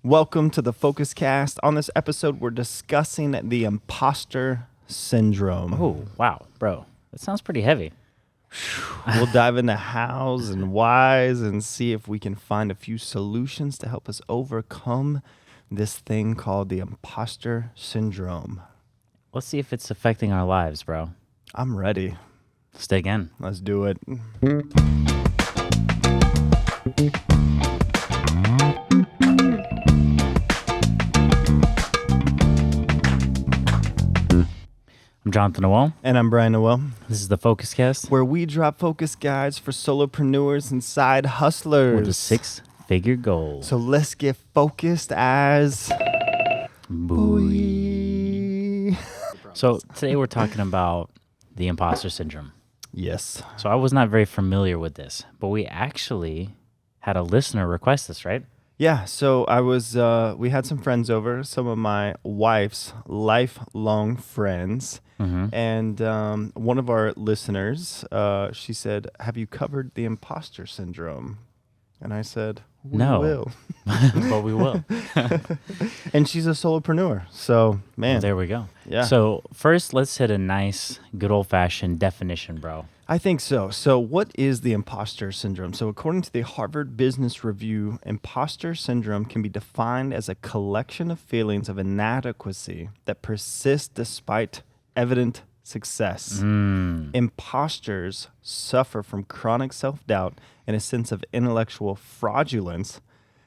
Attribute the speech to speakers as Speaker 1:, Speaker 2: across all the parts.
Speaker 1: Welcome to the FocusCast. On this episode, we're discussing the Imposter Syndrome.
Speaker 2: Oh, wow, bro. That sounds pretty heavy.
Speaker 1: We'll dive into hows and whys and see if we can find a few solutions to help us overcome this thing called the Imposter Syndrome.
Speaker 2: Let's see if it's affecting our lives, bro.
Speaker 1: I'm ready.
Speaker 2: Let's dig in.
Speaker 1: Let's do it.
Speaker 2: I'm Jonathan Noel.
Speaker 1: And I'm Brian Noel,
Speaker 2: This is the FocusCast
Speaker 1: where we drop focus guides for solopreneurs and side hustlers.
Speaker 2: with a six-figure goal.
Speaker 1: So let's get focused as...
Speaker 2: Boy. So today we're talking about the imposter syndrome.
Speaker 1: Yes.
Speaker 2: So I was not very familiar with this, but we actually had a listener request this, right?
Speaker 1: Yeah, so we had some friends over, some of my wife's lifelong friends, and one of our listeners, she said, "Have you covered the imposter syndrome?" And I said, "We
Speaker 2: No.
Speaker 1: will."
Speaker 2: But we will.
Speaker 1: And she's a solopreneur, so man,
Speaker 2: Well, there we go.
Speaker 1: yeah.
Speaker 2: So first, let's hit a nice, good old-fashioned definition, bro.
Speaker 1: I think so. So what is the imposter syndrome? So according to the Harvard Business Review, imposter syndrome can be defined as a collection of feelings of inadequacy that persist despite evident success. Imposters suffer from chronic self-doubt and a sense of intellectual fraudulence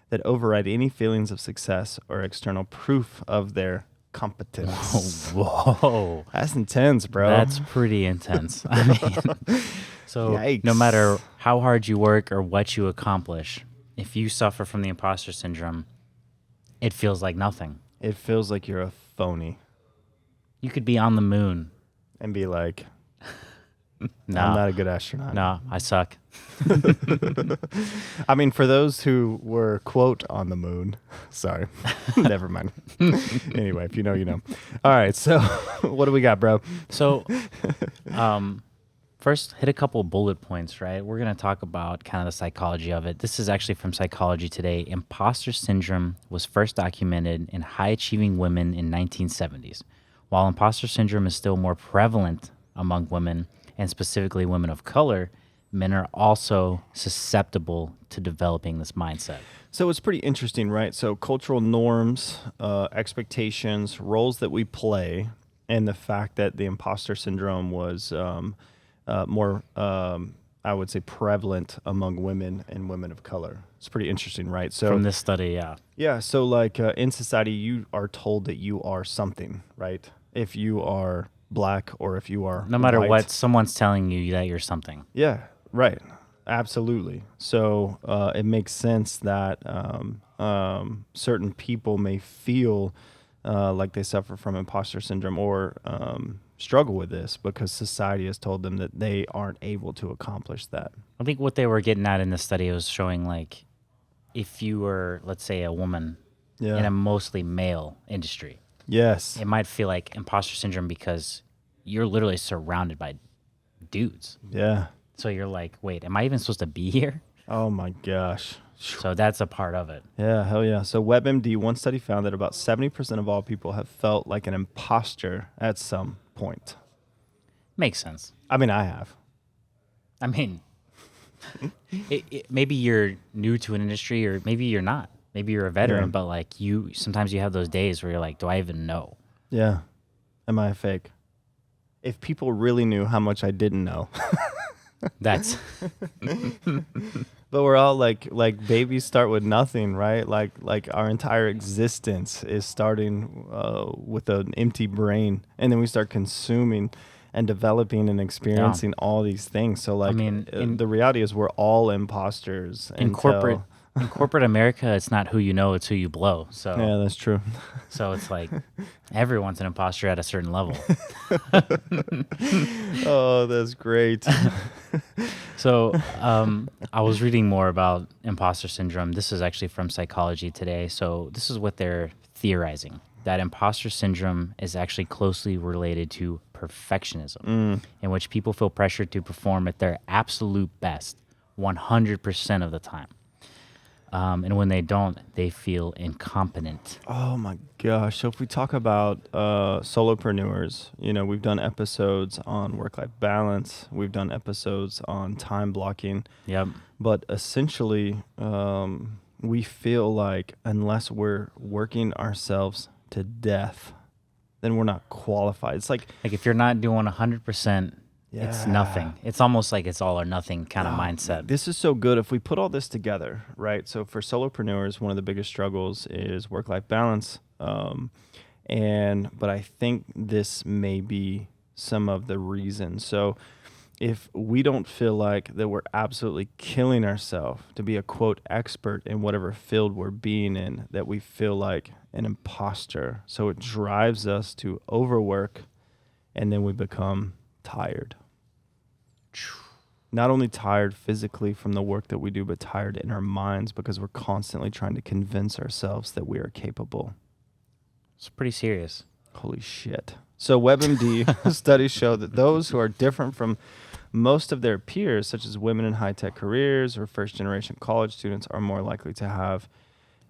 Speaker 1: that override any feelings of success or external proof of their competence.
Speaker 2: Whoa.
Speaker 1: That's intense, bro.
Speaker 2: That's pretty intense. I mean, so
Speaker 1: Yikes.
Speaker 2: no matter how hard you work or what you accomplish, if you suffer from the imposter syndrome, it feels like nothing.
Speaker 1: It feels like you're a phony.
Speaker 2: You could be on the moon.
Speaker 1: And be like,
Speaker 2: No,
Speaker 1: I'm not a good astronaut.
Speaker 2: no, I suck.
Speaker 1: I mean, for those who were, quote, on the moon, sorry, never mind. Anyway, if you know, you know. All right, so what do we got, bro?
Speaker 2: So, first, hit a couple bullet points, right? We're going to talk about kind of the psychology of it. This is actually from Psychology Today. Imposter syndrome was first documented in high-achieving women in 1970s. While imposter syndrome is still more prevalent among women, and specifically women of color, men are also susceptible to developing this mindset.
Speaker 1: So it's pretty interesting, right? So cultural norms, expectations, roles that we play, and the fact that the imposter syndrome was more, I would say, prevalent among women and women of color. It's pretty interesting, right? So
Speaker 2: From this study, yeah.
Speaker 1: yeah, so like in society, you are told that you are something, right? If you are black or if you are
Speaker 2: No matter
Speaker 1: white.
Speaker 2: what, someone's telling you that you're something.
Speaker 1: Yeah, right. Absolutely. So it makes sense that certain people may feel like they suffer from imposter syndrome or struggle with this because society has told them that they aren't able to accomplish that.
Speaker 2: I think what they were getting at in this study was showing, like, if you were, let's say, a woman
Speaker 1: Yeah.
Speaker 2: in a mostly male industry,
Speaker 1: Yes.
Speaker 2: it might feel like imposter syndrome because you're literally surrounded by dudes.
Speaker 1: Yeah.
Speaker 2: So you're like, wait, am I even supposed to be here?
Speaker 1: Oh my gosh.
Speaker 2: So that's a part of it.
Speaker 1: Yeah, hell yeah. So WebMD, one study found that about 70% of all people have felt like an imposter at some point.
Speaker 2: Makes sense.
Speaker 1: I mean, I have.
Speaker 2: I mean, maybe you're new to an industry or maybe you're not. Maybe you're a veteran,
Speaker 1: Yeah.
Speaker 2: but like sometimes you have those days where you're like, do I even know?
Speaker 1: Yeah. Am I a fake? If people really knew how much I didn't know.
Speaker 2: That's
Speaker 1: But we're all like babies start with nothing, right? Like our entire existence is starting with an empty brain, and then we start consuming and developing and experiencing all these things. So like,
Speaker 2: I mean,
Speaker 1: the reality is we're all imposters.
Speaker 2: in corporate America, it's not who you know, it's who you blow. So
Speaker 1: Yeah, that's true.
Speaker 2: So it's like everyone's an imposter at a certain level.
Speaker 1: Oh, that's great.
Speaker 2: So I was reading more about imposter syndrome. This is actually from Psychology Today. So this is what they're theorizing, that imposter syndrome is actually closely related to perfectionism, in which people feel pressured to perform at their absolute best 100% of the time. And when they don't, they feel incompetent.
Speaker 1: Oh my gosh. So if we talk about solopreneurs, we've done episodes on work-life balance. We've done episodes on time blocking.
Speaker 2: Yep.
Speaker 1: But essentially, we feel like unless we're working ourselves to death, then we're not qualified. It's like
Speaker 2: if you're not doing 100%, it's nothing. It's almost like it's all or nothing kind of mindset.
Speaker 1: This is so good if we put all this together, right? So for solopreneurs, one of the biggest struggles is work-life balance. But I think this may be some of the reasons. So if we don't feel like that we're absolutely killing ourselves to be a quote expert in whatever field we're being in, that we feel like an imposter. So it drives us to overwork, and then we become tired. Not only tired physically from the work that we do, but tired in our minds because we're constantly trying to convince ourselves that we are capable.
Speaker 2: It's pretty serious.
Speaker 1: Holy shit. So WebMD studies show that those who are different from most of their peers, such as women in high-tech careers or first-generation college students, are more likely to have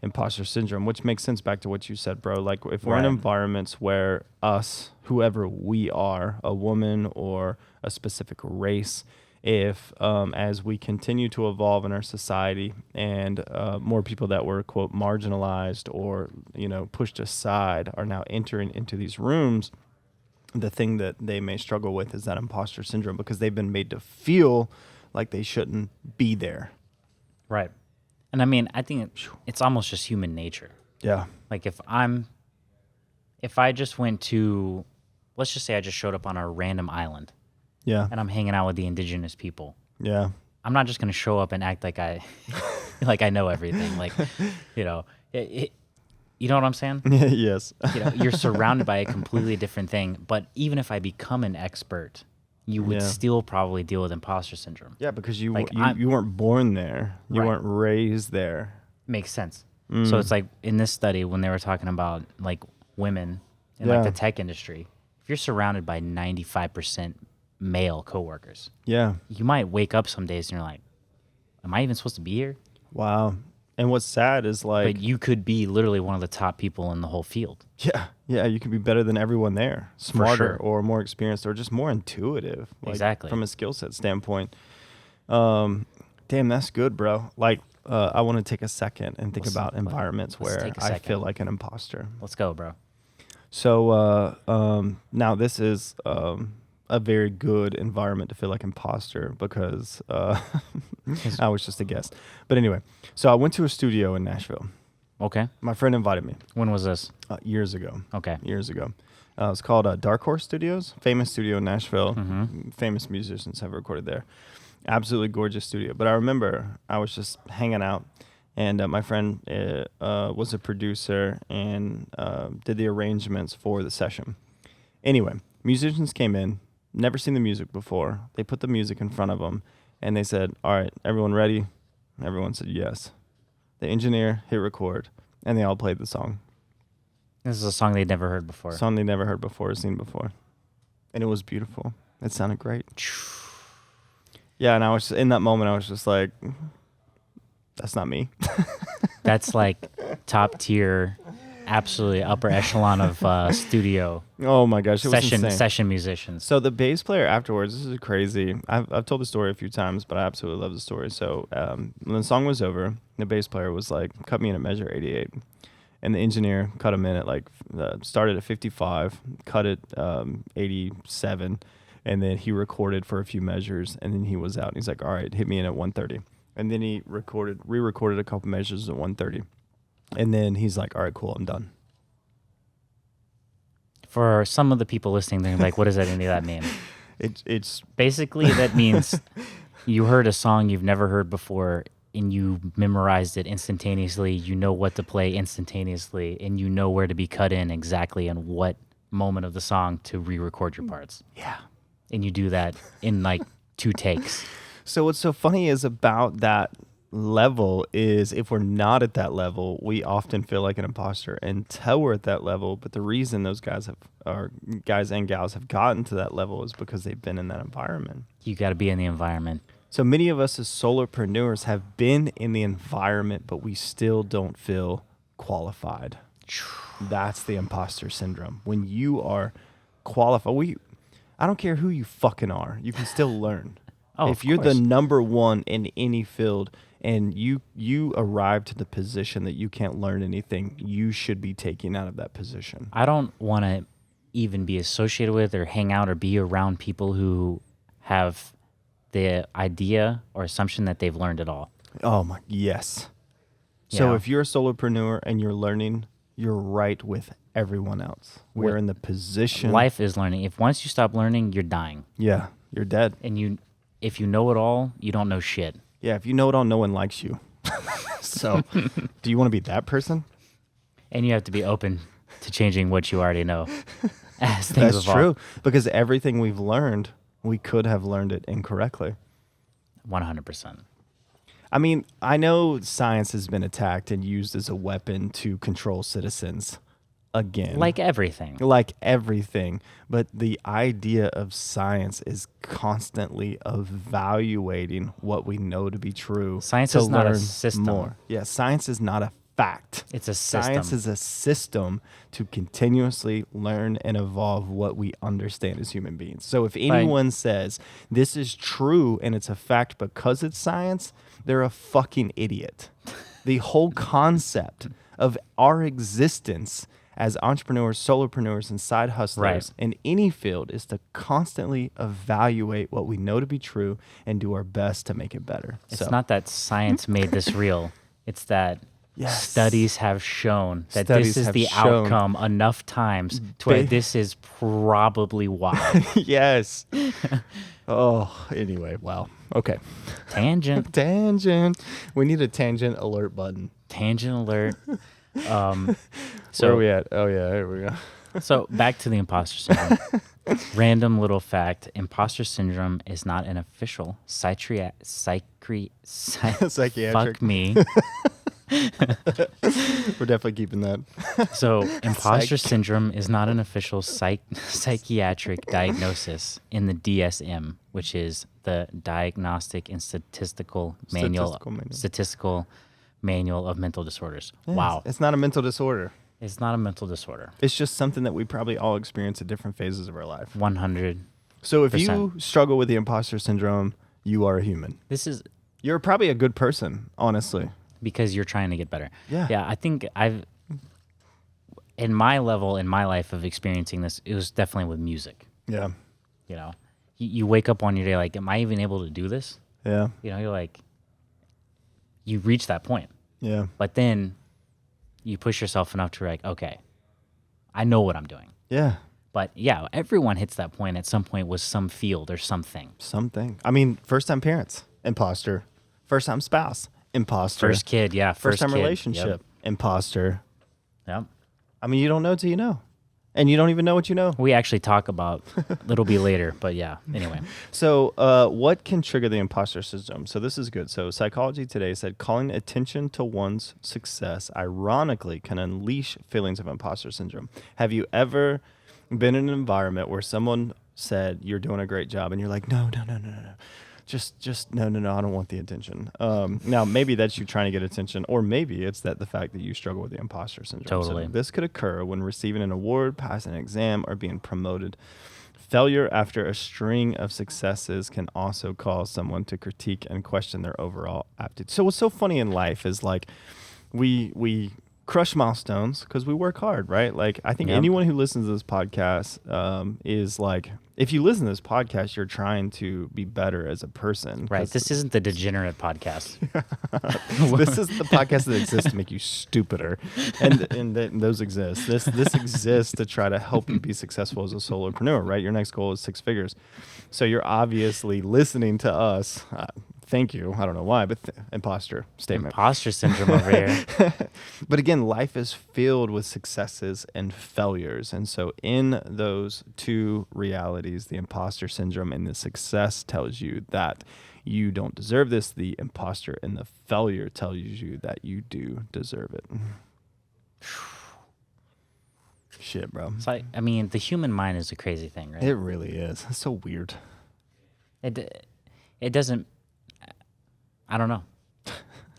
Speaker 1: imposter syndrome, which makes sense back to what you said, bro. Like if we're in environments where us, whoever we are, a woman or a specific race, if as we continue to evolve in our society and more people that were, quote, marginalized or, pushed aside are now entering into these rooms, the thing that they may struggle with is that imposter syndrome because they've been made to feel like they shouldn't be there.
Speaker 2: Right. And I mean, I think it's almost just human nature.
Speaker 1: Yeah.
Speaker 2: Like if I just went to, let's just say I just showed up on a random island.
Speaker 1: Yeah.
Speaker 2: And I'm hanging out with the indigenous people.
Speaker 1: Yeah.
Speaker 2: I'm not just going to show up and act like I know everything. Like, you know what I'm saying?
Speaker 1: Yes.
Speaker 2: You're surrounded by a completely different thing. But even if I become an expert, you would still probably deal with imposter syndrome.
Speaker 1: Yeah, because you weren't born there. You weren't raised there.
Speaker 2: Makes sense. So it's like in this study when they were talking about like women in like the tech industry, if you're surrounded by 95% male coworkers, you might wake up some days and you're like, am I even supposed to be here?
Speaker 1: Wow. And what's sad is like...
Speaker 2: But you could be literally one of the top people in the whole field.
Speaker 1: Yeah. Yeah, you could be better than everyone there. Smarter or more experienced or just more intuitive. Like,
Speaker 2: exactly.
Speaker 1: From a skill set standpoint. Damn, that's good, bro. Like, I want to take a second and think about environments where I feel like an imposter.
Speaker 2: Let's go, bro.
Speaker 1: So now this is... a very good environment to feel like imposter because I was just a guest. But anyway, so I went to a studio in Nashville.
Speaker 2: Okay.
Speaker 1: My friend invited me.
Speaker 2: When was this?
Speaker 1: Years ago.
Speaker 2: Okay.
Speaker 1: Years ago. It's called Dark Horse Studios, famous studio in Nashville.
Speaker 2: Mm-hmm.
Speaker 1: Famous musicians have recorded there. Absolutely gorgeous studio. But I remember I was just hanging out, and my friend was a producer and did the arrangements for the session. Anyway, musicians came in. Never seen the music before. They put the music in front of them, and they said, all right, everyone ready? Everyone said yes. The engineer hit record, and they all played the song.
Speaker 2: This is a song they'd never heard before.
Speaker 1: Song they never heard before or seen before. And it was beautiful. It sounded great. Yeah, and I was in that moment, I was just like, that's not me.
Speaker 2: That's like top tier, absolutely upper echelon of studio.
Speaker 1: Oh my gosh, it was insane.
Speaker 2: Session musicians.
Speaker 1: So the bass player afterwards, this is crazy. I've told the story a few times, but I absolutely love the story. So when the song was over, the bass player was like, cut me in at measure 88. And the engineer cut him in at like, started at 55, cut it 87. And then he recorded for a few measures, and then he was out. And he's like, all right, hit me in at 130. And then he re-recorded a couple measures at 130. And then he's like, all right, cool, I'm done.
Speaker 2: For some of the people listening, they're like, what does any of that mean?
Speaker 1: It's
Speaker 2: basically, that means you heard a song you've never heard before and you memorized it instantaneously. You know what to play instantaneously, and you know where to be cut in exactly and what moment of the song to re-record your parts.
Speaker 1: Yeah.
Speaker 2: And you do that in like 2 takes.
Speaker 1: So what's so funny is about that level is if we're not at that level, we often feel like an imposter until we're at that level. But the reason those guys and gals have gotten to that level is because they've been in that environment.
Speaker 2: You got to be in the environment.
Speaker 1: So many of us as solopreneurs have been in the environment, but we still don't feel qualified. That's the imposter syndrome. When you are qualified, I don't care who you fucking are, you can still learn.
Speaker 2: Oh,
Speaker 1: If
Speaker 2: of
Speaker 1: you're the
Speaker 2: course.
Speaker 1: number one in any field and you arrive to the position that you can't learn anything, you should be taken out of that position.
Speaker 2: I don't want to even be associated with or hang out or be around people who have the idea or assumption that they've learned it all.
Speaker 1: Oh my, yes. So
Speaker 2: Yeah.
Speaker 1: if you're a solopreneur and you're learning, you're right with everyone else. We're in the position.
Speaker 2: Life is learning. If once you stop learning, you're dying.
Speaker 1: Yeah, you're dead.
Speaker 2: And if you know it all, you don't know shit.
Speaker 1: Yeah, if you know it all, no one likes you. So do you want to be that person?
Speaker 2: And you have to be open to changing what you already know as things
Speaker 1: That's
Speaker 2: evolve.
Speaker 1: true. Because everything we've learned, we could have learned it incorrectly.
Speaker 2: 100%.
Speaker 1: I mean, I know science has been attacked and used as a weapon to control citizens again.
Speaker 2: Like everything.
Speaker 1: Like everything. But the idea of science is constantly evaluating what we know to be true.
Speaker 2: Science
Speaker 1: to
Speaker 2: is not a
Speaker 1: learn
Speaker 2: system.
Speaker 1: More. Yeah, science is not a fact.
Speaker 2: It's a system.
Speaker 1: Science is a system to continuously learn and evolve what we understand as human beings. So if anyone says this is true and it's a fact because it's science, they're a fucking idiot. The whole concept of our existence as entrepreneurs, solopreneurs, and side hustlers in any field is to constantly evaluate what we know to be true and do our best to make it better.
Speaker 2: It's not that science made this real. It's that studies have shown that this is the outcome enough times to where this is probably why.
Speaker 1: Yes. Oh, anyway, wow. Okay.
Speaker 2: Tangent.
Speaker 1: Tangent. We need a tangent alert button.
Speaker 2: Tangent alert.
Speaker 1: Where
Speaker 2: So
Speaker 1: are we at? Oh, yeah, here we go.
Speaker 2: So back to the imposter syndrome. Random little fact: imposter syndrome is not an official psychiatric.
Speaker 1: Psychiatric.
Speaker 2: Fuck me.
Speaker 1: We're definitely keeping that.
Speaker 2: So imposter syndrome is not an official psychiatric diagnosis in the DSM, which is the Diagnostic and Statistical Manual of Mental Disorders.
Speaker 1: Yeah,
Speaker 2: Wow.
Speaker 1: It's not a mental disorder.
Speaker 2: It's not a mental disorder.
Speaker 1: It's just something that we probably all experience at different phases of our life.
Speaker 2: 100.
Speaker 1: So if you struggle with the imposter syndrome, you are a human. You're probably a good person, honestly.
Speaker 2: Because you're trying to get better.
Speaker 1: Yeah.
Speaker 2: Yeah, I think in my life of experiencing this, it was definitely with music.
Speaker 1: Yeah.
Speaker 2: You know, you wake up on your day like, am I even able to do this?
Speaker 1: Yeah.
Speaker 2: You know, you're like, you reach that point.
Speaker 1: Yeah.
Speaker 2: But then you push yourself enough to like, okay, I know what I'm doing.
Speaker 1: Yeah.
Speaker 2: But yeah, everyone hits that point at some point with some field or something.
Speaker 1: Something. I mean, first-time parents, imposter. First-time spouse, imposter.
Speaker 2: First kid, yeah.
Speaker 1: First-time
Speaker 2: kid.
Speaker 1: relationship, imposter.
Speaker 2: Yep.
Speaker 1: I mean, you don't know till you know. And you don't even know what you know.
Speaker 2: We actually talk about it'll be later, but yeah, anyway.
Speaker 1: So what can trigger the imposter syndrome? So this is good. So Psychology Today said calling attention to one's success ironically can unleash feelings of imposter syndrome. Have you ever been in an environment where someone said you're doing a great job and you're like, no. Just no, I don't want the attention. Now, maybe that's you trying to get attention, or maybe it's the fact that you struggle with the imposter syndrome.
Speaker 2: Totally.
Speaker 1: So this could occur when receiving an award, passing an exam, or being promoted. Failure after a string of successes can also cause someone to critique and question their overall aptitude. So what's so funny in life is like we crush milestones because we work hard, right? Like I think anyone who listens to this podcast is like, if you listen to this podcast, you're trying to be better as a person.
Speaker 2: Right. This isn't the degenerate podcast.
Speaker 1: This is the podcast that exists to make you stupider, and those exist. This exists to try to help you be successful as a solopreneur, right? Your next goal is 6 figures, so you're obviously listening to us. Thank you. I don't know why, but imposter statement.
Speaker 2: Imposter syndrome over here.
Speaker 1: But again, life is filled with successes and failures. And so in those two realities, the imposter syndrome and the success tells you that you don't deserve this. The imposter and the failure tells you that you do deserve it. Shit, bro.
Speaker 2: So I mean, the human mind is a crazy thing, right?
Speaker 1: It really is. It's so weird.
Speaker 2: It doesn't I don't know.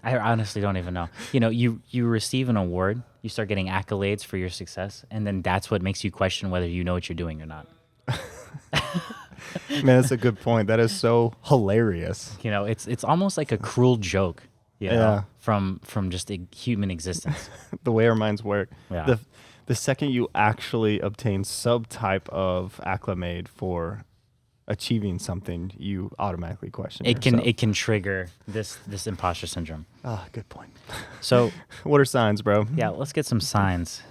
Speaker 2: I honestly don't even know. You know, you receive an award, you start getting accolades for your success, and then that's what makes you question whether you know what you're doing or not.
Speaker 1: Man, that's a good point. That is so hilarious.
Speaker 2: You know, it's almost like a cruel joke, you know,
Speaker 1: Yeah.
Speaker 2: from just a human existence.
Speaker 1: The way our minds work.
Speaker 2: Yeah.
Speaker 1: The second you actually obtain some type of acclimate for achieving something, you automatically question yourself.
Speaker 2: It can trigger this imposter syndrome.
Speaker 1: Ah, good point.
Speaker 2: So
Speaker 1: What are signs, bro?
Speaker 2: yeah, let's get some signs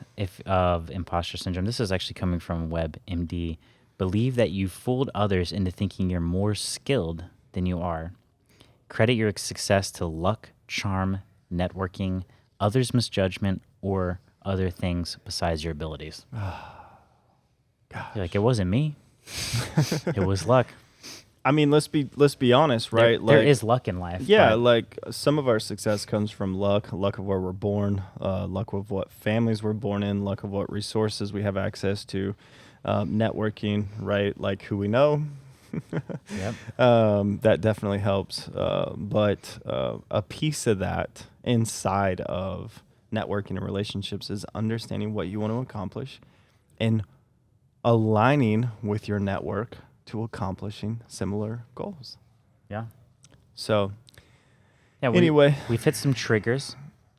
Speaker 2: of imposter syndrome. This is actually coming from WebMD. Believe that you fooled others into thinking you're more skilled than you are. Credit your success to luck, charm, networking, others' misjudgment, or other things besides your abilities. You're like, it wasn't me. It was luck.
Speaker 1: I mean, let's be honest, right?
Speaker 2: There is luck in life.
Speaker 1: Yeah,
Speaker 2: but
Speaker 1: like some of our success comes from luck of where we're born, luck of what families we're born in, luck of what resources we have access to, networking, right? Like who we know.
Speaker 2: Yep.
Speaker 1: That definitely helps. But a piece of that inside of networking and relationships is understanding what you want to accomplish and aligning with your network to accomplishing similar goals.
Speaker 2: Yeah.
Speaker 1: So,
Speaker 2: Yeah.
Speaker 1: anyway,
Speaker 2: we've hit some triggers.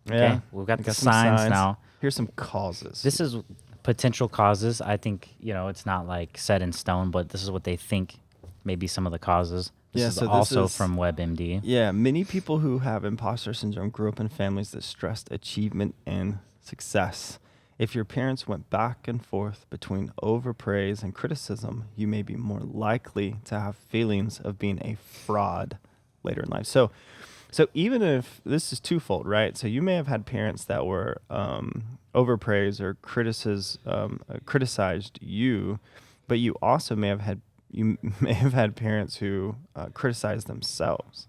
Speaker 2: Okay.
Speaker 1: yeah,
Speaker 2: We've got
Speaker 1: we
Speaker 2: the
Speaker 1: some
Speaker 2: signs now.
Speaker 1: Here's some causes.
Speaker 2: This is potential causes. I think, you know, it's not like set in stone, but this is what they think may be some of the causes. This is also from WebMD.
Speaker 1: Yeah, many people who have imposter syndrome grew up in families that stressed achievement and success. If your parents went back and forth between overpraise and criticism, you may be more likely to have feelings of being a fraud later in life. So even if this is twofold, right? So you may have had parents that were overpraised or criticized you, but you also may have had parents who criticized themselves.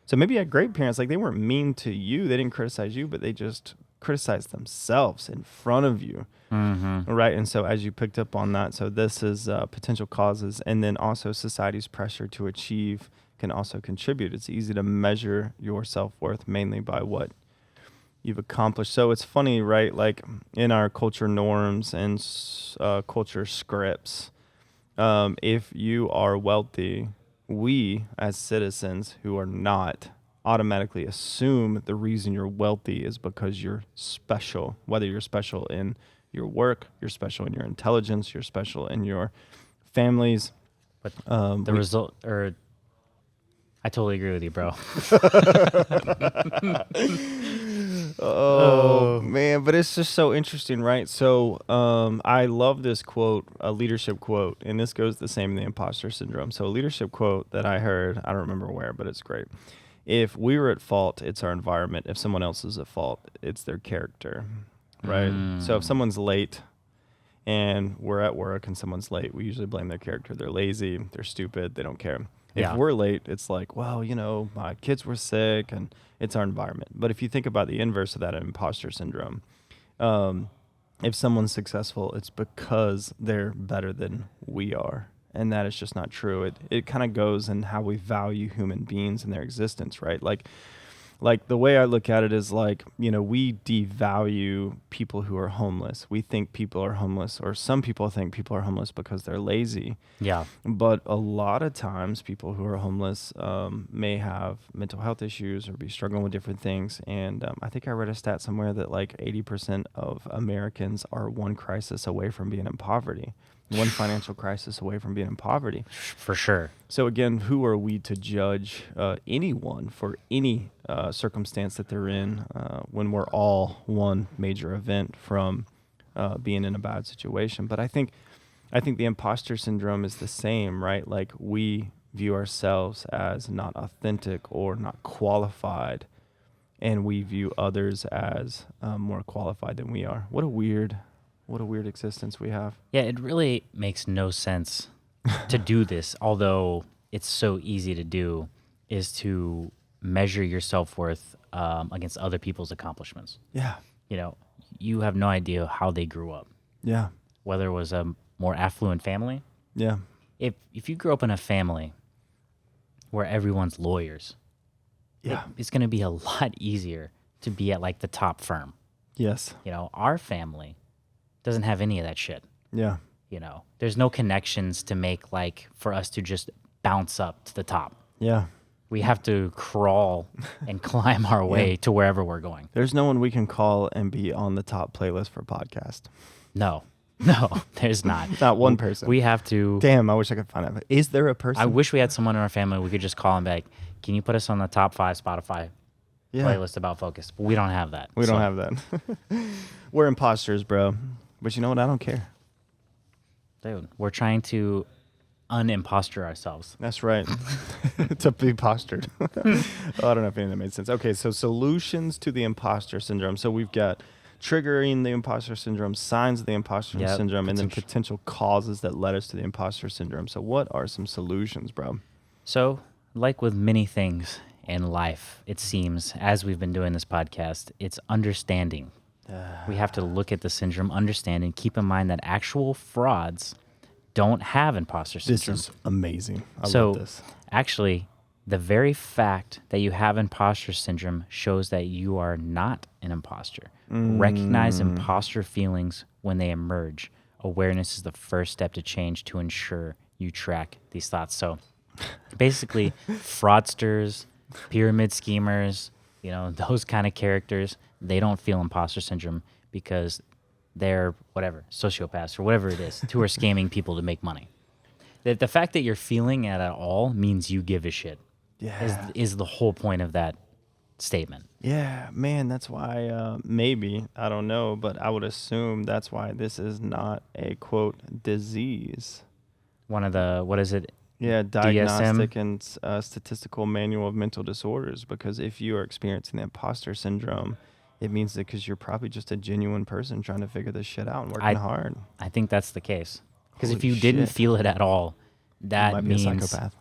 Speaker 1: So maybe you had great parents, like they weren't mean to you, they didn't criticize you, but they just criticized themselves in front of you, right? And so as you picked up on that, so this is potential causes, and then also society's pressure to achieve can also contribute. It's easy to measure your self-worth mainly by what you've accomplished. So it's funny, right? Like in our culture norms and culture scripts, if you are wealthy, we as citizens who are not automatically assume the reason you're wealthy is because you're special, whether you're special in your work, you're special in your intelligence, you're special in your families.
Speaker 2: But result, or I totally agree with you, bro.
Speaker 1: Oh man, but it's just so interesting, right? So I love this quote, a leadership quote, and this goes the same in the imposter syndrome. So a leadership quote that I heard, I don't remember where, but it's great. If we were at fault, it's our environment. If someone else is at fault, it's their character, right? So if someone's late and we're at work and someone's late, we usually blame their character. They're lazy, they're stupid, they don't care. If we're late, it's like, well, you know, my kids were sick, and it's our environment. But if you think about the inverse of that, imposter syndrome, if someone's successful, it's because they're better than we are. And that is just not true. It kind of goes in how we value human beings and their existence, right? Like the way I look at it is like, you know, we devalue people who are homeless. We think people are homeless, or some people think people are homeless because they're lazy.
Speaker 2: Yeah.
Speaker 1: But a lot of times people who are homeless may have mental health issues or be struggling with different things. And I think I read a stat somewhere that like 80% of Americans are one crisis away from being in poverty. One financial crisis away from being in poverty.
Speaker 2: For sure.
Speaker 1: So again, who are we to judge anyone for any circumstance that they're in when we're all one major event from being in a bad situation? But I think the imposter syndrome is the same, right? Like we view ourselves as not authentic or not qualified, and we view others as more qualified than we are. What a weird existence we have.
Speaker 2: Yeah, it really makes no sense to do this, although it's so easy to do, is to measure your self-worth against other people's accomplishments.
Speaker 1: Yeah.
Speaker 2: You know, you have no idea how they grew up.
Speaker 1: Yeah.
Speaker 2: Whether it was a more affluent family.
Speaker 1: Yeah.
Speaker 2: If you grew up in a family where everyone's lawyers,
Speaker 1: Yeah.
Speaker 2: it's going to be a lot easier to be at like the top firm.
Speaker 1: Yes.
Speaker 2: You know, our family doesn't have any of that shit.
Speaker 1: Yeah.
Speaker 2: You know, there's no connections to make like for us to just bounce up to the top.
Speaker 1: Yeah.
Speaker 2: We have to crawl and climb our way to wherever we're going.
Speaker 1: There's no one we can call and be on the top playlist for podcast.
Speaker 2: No, there's not.
Speaker 1: Not one person.
Speaker 2: We have to.
Speaker 1: Damn, I wish I could find out. Is there a person?
Speaker 2: I wish we had someone in our family we could just call and be like, can you put us on the top 5 Spotify playlist about Focus? But we don't have that.
Speaker 1: We don't have that. We're imposters, bro. But you know what? I don't care.
Speaker 2: Dude, we're trying to unimposter ourselves.
Speaker 1: That's right. To be postured. I don't know if any of that made sense. Okay, so solutions to the imposter syndrome. So we've got triggering the imposter syndrome, signs of the imposter syndrome, and then potential causes that led us to the imposter syndrome. So what are some solutions, bro?
Speaker 2: So, like with many things in life, it seems, as we've been doing this podcast, it's understanding. We have to look at the syndrome, understand, and keep in mind that actual frauds don't have imposter syndrome.
Speaker 1: This is amazing. I
Speaker 2: So,
Speaker 1: love this.
Speaker 2: actually, the very fact that you have imposter syndrome shows that you are not an imposter. Recognize imposter feelings when they emerge. Awareness is the first step to change to ensure you track these thoughts. So, basically, fraudsters, pyramid schemers, you know, those kind of characters, they don't feel imposter syndrome because they're whatever, sociopaths or whatever it is, who are scamming people to make money. The fact that you're feeling it at all means you give a shit.
Speaker 1: Yeah.
Speaker 2: Is the whole point of that statement.
Speaker 1: Yeah, man, that's why maybe, I don't know, but I would assume that's why this is not a, quote, disease.
Speaker 2: One of the, what is it?
Speaker 1: Yeah, Diagnostic and Statistical Manual of Mental Disorders, because if you are experiencing the imposter syndrome, it means that because you're probably just a genuine person trying to figure this shit out and working hard.
Speaker 2: I think that's the case. Because if
Speaker 1: Holy
Speaker 2: you didn't
Speaker 1: shit.
Speaker 2: feel it at all, that
Speaker 1: You might
Speaker 2: means
Speaker 1: be a psychopath.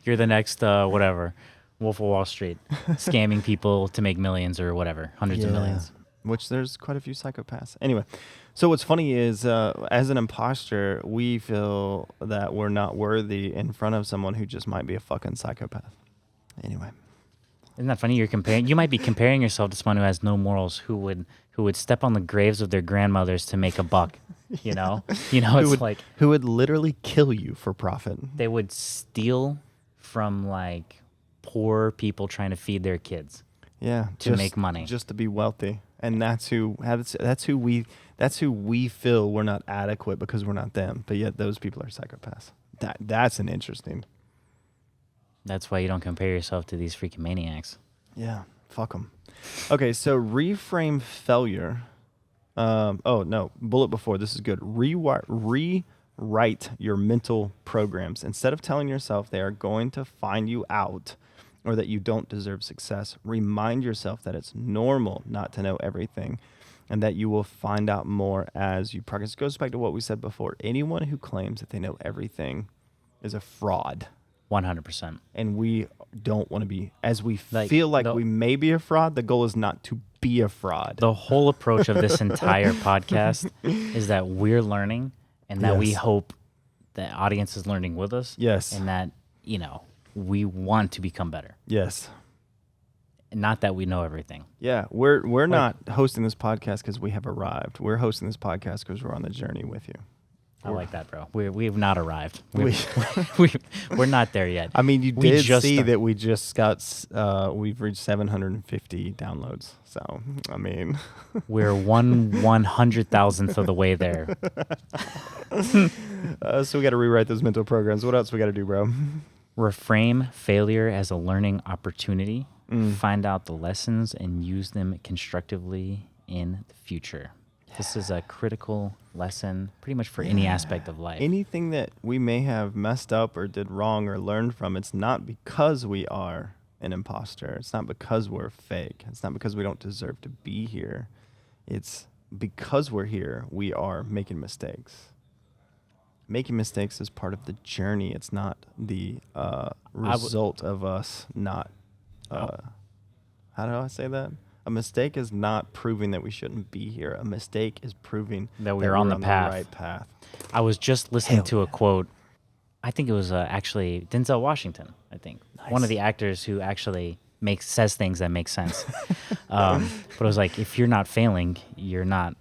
Speaker 2: you're the next, whatever, Wolf of Wall Street, scamming people to make millions or whatever, hundreds of millions.
Speaker 1: Which there's quite a few psychopaths. Anyway, so what's funny is as an imposter, we feel that we're not worthy in front of someone who just might be a fucking psychopath. Anyway.
Speaker 2: Isn't that funny? You might be comparing yourself to someone who has no morals, who would step on the graves of their grandmothers to make a buck. You know,
Speaker 1: who would literally kill you for profit.
Speaker 2: They would steal from like poor people trying to feed their kids.
Speaker 1: Yeah,
Speaker 2: to make money,
Speaker 1: just to be wealthy, and that's who we feel we're not adequate because we're not them. But yet those people are psychopaths. That's an interesting.
Speaker 2: That's why you don't compare yourself to these freaking maniacs.
Speaker 1: Yeah, fuck them. Okay, so reframe failure. Bullet before. This is good. Rewrite your mental programs. Instead of telling yourself they are going to find you out or that you don't deserve success, remind yourself that it's normal not to know everything and that you will find out more as you progress. It goes back to what we said before. Anyone who claims that they know everything is a fraud.
Speaker 2: 100%.
Speaker 1: And we don't want to be, as we feel like we may be a fraud, the goal is not to be a fraud.
Speaker 2: The whole approach of this entire podcast is that we're learning and that we hope the audience is learning with us.
Speaker 1: Yes.
Speaker 2: And that, you know, we want to become better.
Speaker 1: Yes.
Speaker 2: Not that we know everything.
Speaker 1: Yeah. We're not hosting this podcast because we have arrived. We're hosting this podcast because we're on the journey with you.
Speaker 2: I like that, bro. We've not arrived. We're not there yet.
Speaker 1: I mean, you did see that we just got, we've reached 750 downloads. So, I mean.
Speaker 2: We're 1/100,000th of the way there.
Speaker 1: So we got to rewrite those mental programs. What else we got to do, bro?
Speaker 2: Reframe failure as a learning opportunity. Find out the lessons and use them constructively in the future. This is a critical lesson pretty much for any aspect of life.
Speaker 1: Anything that we may have messed up or did wrong or learned from, it's not because we are an imposter. It's not because we're fake. It's not because we don't deserve to be here. It's because we're here, we are making mistakes. Making mistakes is part of the journey. It's not the result of us not... how do I say that? A mistake is not proving that we shouldn't be here. A mistake is proving
Speaker 2: that we're on the path.
Speaker 1: right path.
Speaker 2: I was just listening to a quote I think it was actually Denzel Washington. I think one of the actors who actually says things that make sense. But it was like, if you're not failing, you're not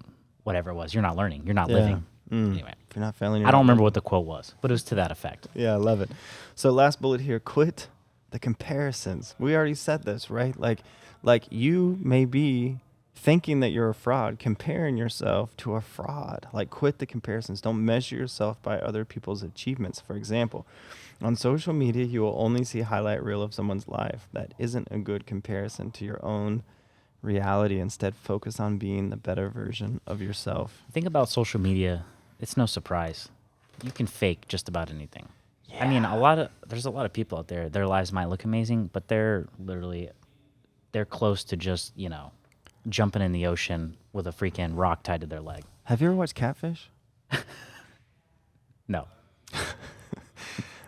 Speaker 2: whatever it was. You're not learning. You're not living. Anyway,
Speaker 1: If you're not failing, you're
Speaker 2: I don't
Speaker 1: not
Speaker 2: remember
Speaker 1: living.
Speaker 2: what the quote was, but it was to that effect.
Speaker 1: Yeah, I love it. So last bullet here, quit the comparisons. We already said this, right? Like you may be thinking that you're a fraud, comparing yourself to a fraud. Like quit the comparisons. Don't measure yourself by other people's achievements. For example, on social media, you will only see a highlight reel of someone's life. That isn't a good comparison to your own reality. Instead, focus on being the better version of yourself.
Speaker 2: Think about social media. It's no surprise. You can fake just about anything. I mean, there's a lot of people out there. Their lives might look amazing, but they're close to just, jumping in the ocean with a freaking rock tied to their leg.
Speaker 1: Have you ever watched Catfish?
Speaker 2: No.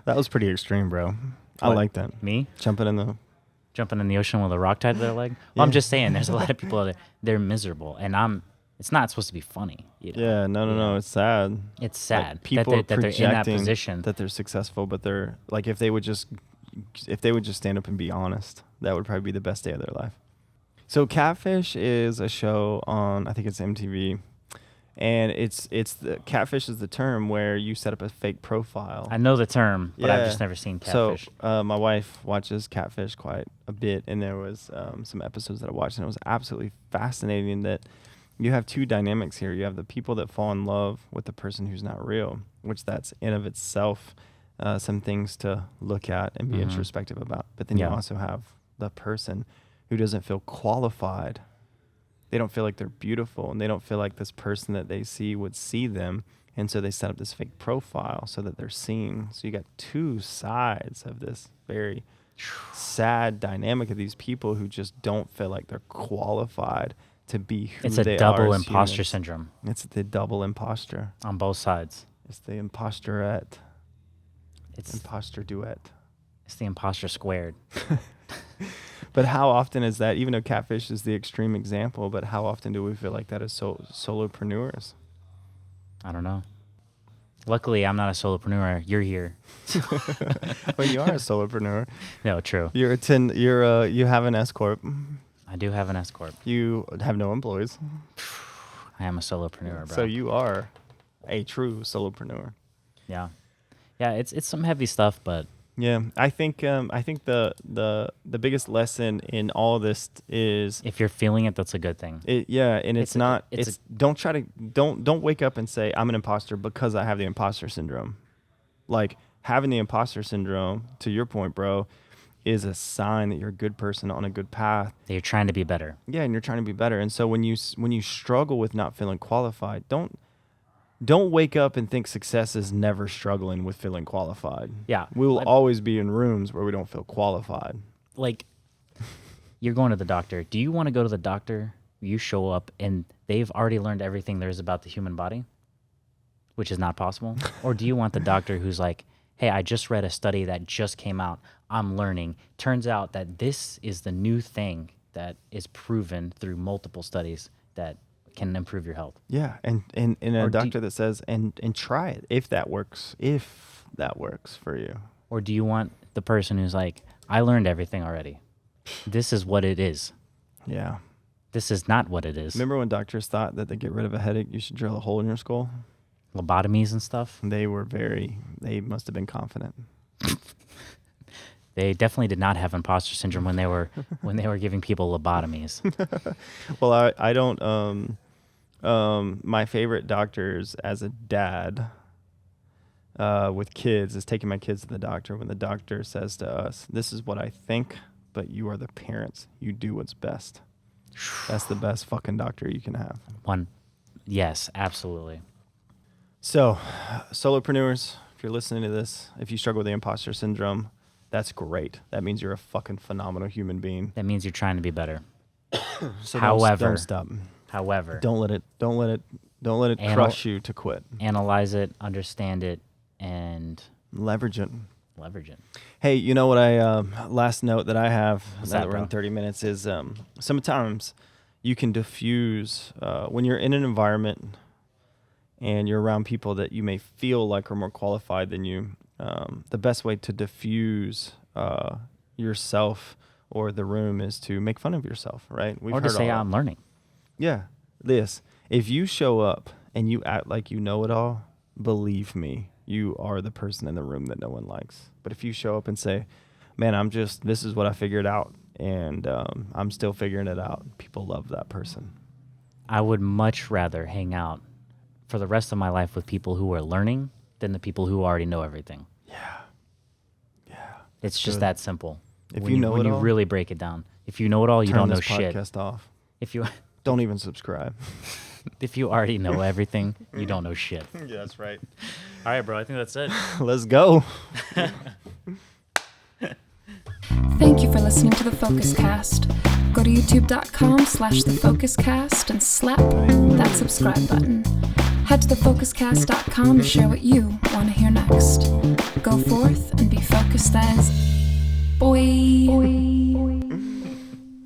Speaker 1: That was pretty extreme, bro. I
Speaker 2: What?
Speaker 1: like that.
Speaker 2: Me?
Speaker 1: Jumping in the...
Speaker 2: Jumping in the ocean with a rock tied to their leg? Well, I'm
Speaker 1: Yeah.
Speaker 2: just saying, there's a lot of people that they're miserable, and it's not supposed to be funny.
Speaker 1: Yeah, no. It's sad.
Speaker 2: It's sad
Speaker 1: Like, people
Speaker 2: that they're in that
Speaker 1: projecting
Speaker 2: position.
Speaker 1: that they're successful, but they're like, if they would just stand up and be honest, that would probably be the best day of their life. So Catfish is a show on, I think it's MTV, and it's the Catfish is the term where you set up a fake profile.
Speaker 2: I know the term, but I've
Speaker 1: Yeah.
Speaker 2: just never seen Catfish.
Speaker 1: So my wife watches Catfish quite a bit, and there was some episodes that I watched, and it was absolutely fascinating that you have two dynamics here. You have the people that fall in love with the person who's not real, which that's in of itself some things to look at and be introspective about. But then you also have the person who doesn't feel qualified. They don't feel like they're beautiful, and they don't feel like this person that they see would see them. And so they set up this fake profile so that they're seen. So you got two sides of this very sad dynamic of these people who just don't feel like they're qualified to be who
Speaker 2: It's
Speaker 1: they
Speaker 2: a double
Speaker 1: are as
Speaker 2: imposter
Speaker 1: humans.
Speaker 2: syndrome
Speaker 1: It's the double imposter.
Speaker 2: on both sides.
Speaker 1: It's the imposterette.
Speaker 2: It's
Speaker 1: Imposter duet.
Speaker 2: the imposter squared.
Speaker 1: But how often is that, even though Catfish is the extreme example, but how often do we feel like that as solopreneurs?
Speaker 2: I don't know. Luckily, I'm not a solopreneur. You're here.
Speaker 1: Well, you are a solopreneur.
Speaker 2: No, true.
Speaker 1: You have an S corp.
Speaker 2: I do have an S corp.
Speaker 1: You have no employees.
Speaker 2: I am a solopreneur, bro.
Speaker 1: So you are a true solopreneur.
Speaker 2: Yeah, it's some heavy stuff, but
Speaker 1: Yeah, I think the biggest lesson in all this is
Speaker 2: if you're feeling it, that's a good thing.
Speaker 1: Don't wake up and say I'm an imposter because I have the imposter syndrome. Like, having the imposter syndrome, to your point, bro, is a sign that you're a good person on a good path.
Speaker 2: That you're trying to be better.
Speaker 1: Yeah, and you're trying to be better. And so when you struggle with not feeling qualified, don't wake up and think success is never struggling with feeling qualified.
Speaker 2: Yeah.
Speaker 1: We will always be in rooms where we don't feel qualified.
Speaker 2: Like, you're going to the doctor. Do you want to go to the doctor? You show up and they've already learned everything there is about the human body, which is not possible. Or do you want the doctor who's like, hey, I just read a study that just came out. I'm learning. Turns out that this is the new thing that is proven through multiple studies that can improve your health.
Speaker 1: Yeah, and a doctor that says, and try it if that works for you.
Speaker 2: Or do you want the person who's like, I learned everything already. This is what it is.
Speaker 1: Yeah.
Speaker 2: This is not what it is.
Speaker 1: Remember when doctors thought that to get rid of a headache, you should drill a hole in your skull?
Speaker 2: Lobotomies and stuff.
Speaker 1: They must have been confident.
Speaker 2: They definitely did not have imposter syndrome when they were giving people lobotomies.
Speaker 1: Well, I don't. My favorite doctors as a dad with kids is taking my kids to the doctor when the doctor says to us, "This is what I think, but you are the parents. You do what's best." That's the best fucking doctor you can have.
Speaker 2: Yes, absolutely.
Speaker 1: So, solopreneurs, if you're listening to this, if you struggle with the imposter syndrome, that's great. That means you're a fucking phenomenal human being.
Speaker 2: That means you're trying to be better.
Speaker 1: So
Speaker 2: However,
Speaker 1: don't stop.
Speaker 2: However,
Speaker 1: Don't let it crush you to quit.
Speaker 2: Analyze it, understand it, and
Speaker 1: Leverage it.
Speaker 2: leverage it.
Speaker 1: Hey, you know what last note that I have
Speaker 2: What's
Speaker 1: now
Speaker 2: that,
Speaker 1: that we're in
Speaker 2: bro?
Speaker 1: 30 minutes is sometimes you can diffuse when you're in an environment and you're around people that you may feel like are more qualified than you. the best way to diffuse yourself or the room is to make fun of yourself, right?
Speaker 2: Or to say I'm learning.
Speaker 1: Yeah, if you show up and you act like you know it all, believe me, you are the person in the room that no one likes. But if you show up and say, man, this is what I figured out, and I'm still figuring it out, people love that person.
Speaker 2: I would much rather hang out for the rest of my life with people who are learning than the people who already know everything.
Speaker 1: Yeah.
Speaker 2: It's just that simple.
Speaker 1: If
Speaker 2: when
Speaker 1: you know
Speaker 2: when
Speaker 1: it
Speaker 2: you
Speaker 1: all,
Speaker 2: really break it down. If you know it all, you
Speaker 1: turn
Speaker 2: don't know
Speaker 1: this
Speaker 2: shit.
Speaker 1: podcast off.
Speaker 2: If you
Speaker 1: Don't even subscribe.
Speaker 2: if you already know everything, you don't know shit.
Speaker 1: Yeah, that's right.
Speaker 2: All right, bro. I think that's it.
Speaker 1: Let's go.
Speaker 3: Thank you for listening to the FocusCast. Go to youtube.com/thefocuscast and slap that subscribe button. Head to thefocuscast.com to share what you want to hear next. Go forth and be focused as boy.